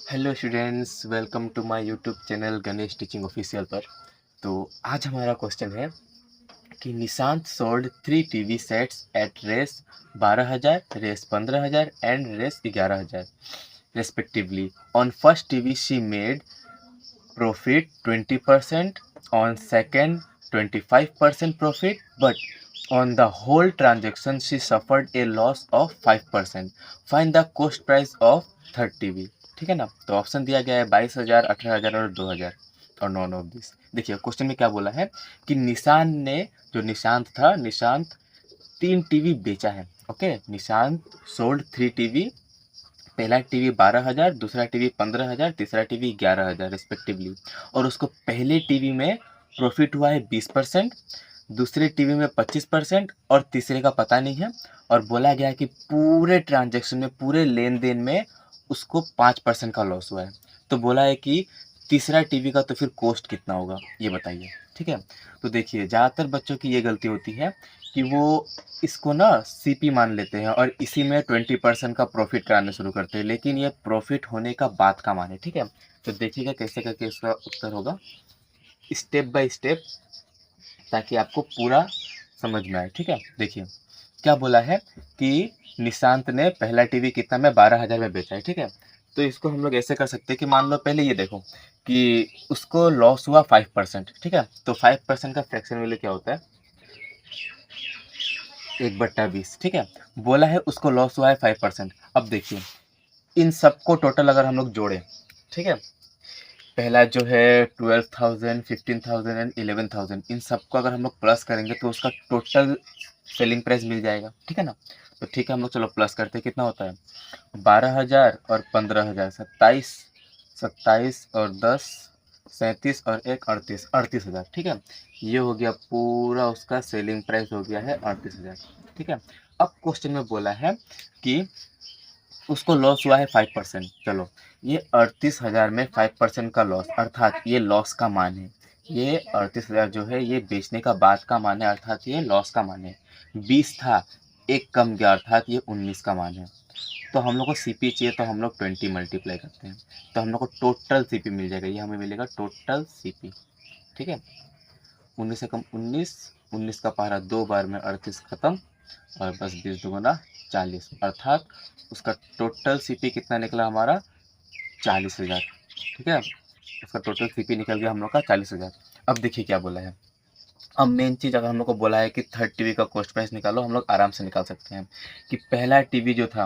Hello students, welcome to my YouTube channel Ganesh teaching official पर। तो आज हमारा क्वेश्चन है कि Nishant sold 3 TV sets at Rs 12,000, Rs 15,000 and Rs 11,000 respectively. On first TV she made profit 20%, on second 25% profit, but on the whole transaction she suffered a loss of 5%. Find the cost price of third TV. ठीक है ना। तो option दिया गया है 22,000, 18,000 और 2,000 और none of this. देखिए क्वेश्चन में क्या बोला है कि निशांत 3 टीवी बेचा है। Okay, Nishant sold 3 TV. पहला टीवी 12,000, दूसरा टीवी 15,000, तीसरा टीवी 11,000 रिस्पेक्टिवली। और उसको पहले टीवी में प्रॉफिट हुआ है 20%, दूसरे टीवी में 25% और तीसरे का पता नहीं है। और बोला गया है कि पूरे ट्रांजैक्शन में, पूरे लेन देन में उसको 5% का लॉस हुआ है। तो बोला है कि तीसरा टीवी का तो फिर कॉस्ट कितना होगा, ये बताइए। ठीक है, तो देखिए ज़्यादातर बच्चों की ये गलती होती है कि वो इसको ना सीपी मान लेते हैं और इसी में 20% का प्रॉफिट कराना शुरू करते हैं, लेकिन ये प्रॉफिट होने का बाद का मान है। ठीक है, तो देखिएगा कैसे करके इसका उत्तर होगा, स्टेप बाय स्टेप, ताकि आपको पूरा समझ में आए। ठीक है, देखिए क्या बोला है कि निशांत ने पहला टीवी कितना में 12,000 में बेचा है। ठीक है, तो इसको हम लोग ऐसे कर सकते हैं कि मान लो पहले ये देखो कि उसको लॉस हुआ 5%। ठीक है, तो 5% का फ्रैक्शन वैल्यू क्या होता है, 1/20। ठीक है, बोला है उसको लॉस हुआ है 5%। अब देखिए इन सबको टोटल अगर हम लोग जोड़ें, ठीक है, पहला जो है 12,000, 15,000 एंड 11,000, इन सबको अगर हम लोग प्लस करेंगे तो उसका टोटल सेलिंग प्राइस मिल जाएगा। ठीक है ना। तो ठीक है, हम लोग चलो प्लस करते हैं, कितना होता है 12,000 और 15,000, 27, 27 और 10, 37 और 1, 38, 38,000। ठीक है, ये हो गया पूरा उसका सेलिंग प्राइस हो गया है 38,000। ठीक है, अब क्वेश्चन में बोला है कि उसको लॉस हुआ है 5%। चलो, ये 38,000 में 5% का लॉस, अर्थात ये लॉस का मान है। ये 38,000 जो है ये बेचने का बाद का मान है, अर्थात ये लॉस का मान है। 20 था, एक कम गया, अर्थात ये 19 का मान है। तो हम लोग को सीपी चाहिए, तो हम लोग 20 मल्टीप्लाई करते हैं, तो हम लोग को टोटल सीपी मिल जाएगा। ये हमें मिलेगा टोटल सीपी। ठीक है, 19 से कम 19, 19 का पहाड़ा 2 बार में 38 खत्म, और बस 20 दुगुना 40, अर्थात उसका टोटल सीपी कितना निकला हमारा 40,000। ठीक है, उसका टोटल सीपी निकल गया हम लोग का 40,000। अब देखिए क्या बोला है। अब मेन चीज़, अगर हम लोग को बोला है कि थर्ड टीवी का कॉस्ट प्राइस निकालो, हम लोग आराम से निकाल सकते हैं कि पहला टीवी जो था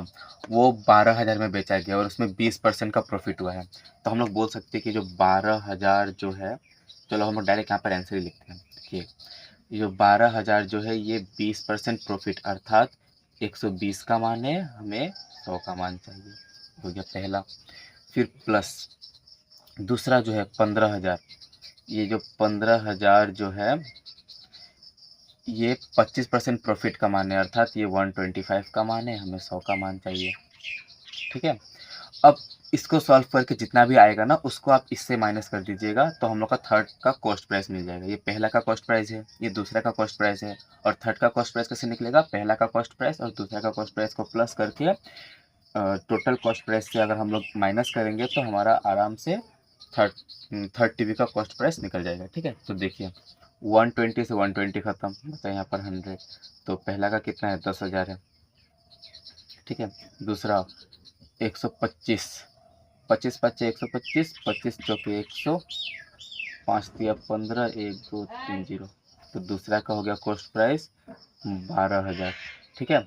वो 12,000 में बेचा गया और उसमें 20% का प्रॉफिट हुआ है। तो हम लोग बोल सकते हैं कि जो 12,000 जो है, चलो हम लोग डायरेक्ट यहाँ पर आंसर ही लिखते हैं। देखिए ये जो 12,000 जो है ये 20% प्रॉफिट, अर्थात 120 का मान है, हमें 100 का मान चाहिए, हो गया पहला। फिर प्लस दूसरा जो है 15,000, ये जो 15,000 जो है ये 25% प्रॉफिट का मान है, अर्थात ये 125 का मान है, हमें 100 का मान चाहिए। ठीक है, अब इसको सॉल्व करके जितना भी आएगा ना उसको आप इससे माइनस कर दीजिएगा, तो हम लोग का थर्ड का कॉस्ट प्राइस मिल जाएगा। ये पहला का कॉस्ट प्राइस है, ये दूसरा का कॉस्ट प्राइस है, और थर्ड का कॉस्ट प्राइस कैसे निकलेगा, पहला का कॉस्ट प्राइस और दूसरा का कॉस्ट प्राइस को प्लस करके टोटल कॉस्ट प्राइस से अगर हम लोग माइनस करेंगे तो हमारा आराम से थर्ड टीवी का कॉस्ट प्राइस निकल जाएगा। ठीक है, तो देखिए 120 से 120 खत्म, बचा यहाँ पर 100। तो पहला का कितना है 10,000 है। ठीक है, दूसरा 125, 25 पच्चे 125, 25 चौके 100, 5 दिया 15, 1 2 3 0। तो दूसरा का हो गया कॉस्ट प्राइस 12,000। ठीक है,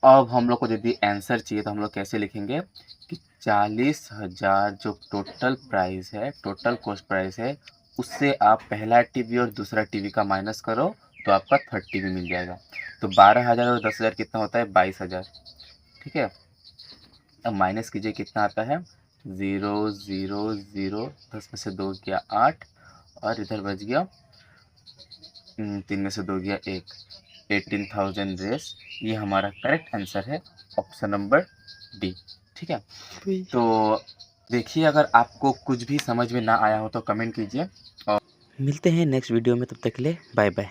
अब हम लोग को यदि आंसर चाहिए तो हम लोग कैसे लिखेंगे कि 40,000 जो टोटल प्राइस है, टोटल कॉस्ट प्राइस है, उससे आप पहला टीवी और दूसरा टीवी का माइनस करो तो आपका थर्ड टीवी मिल जाएगा। तो 12,000 और 10,000 कितना होता है 22,000। ठीक है, अब माइनस कीजिए कितना आता है 0 0 0, 10 में से 2 गया 8, और इधर बच गया 3 में से 2 गया 1, 18,000 रेस। ये हमारा करेक्ट आंसर है, ऑप्शन नंबर डी। ठीक है, तो देखिए अगर आपको कुछ भी समझ में ना आया हो तो कमेंट कीजिए, और मिलते हैं नेक्स्ट वीडियो में। तब तक के लिए बाय बाय।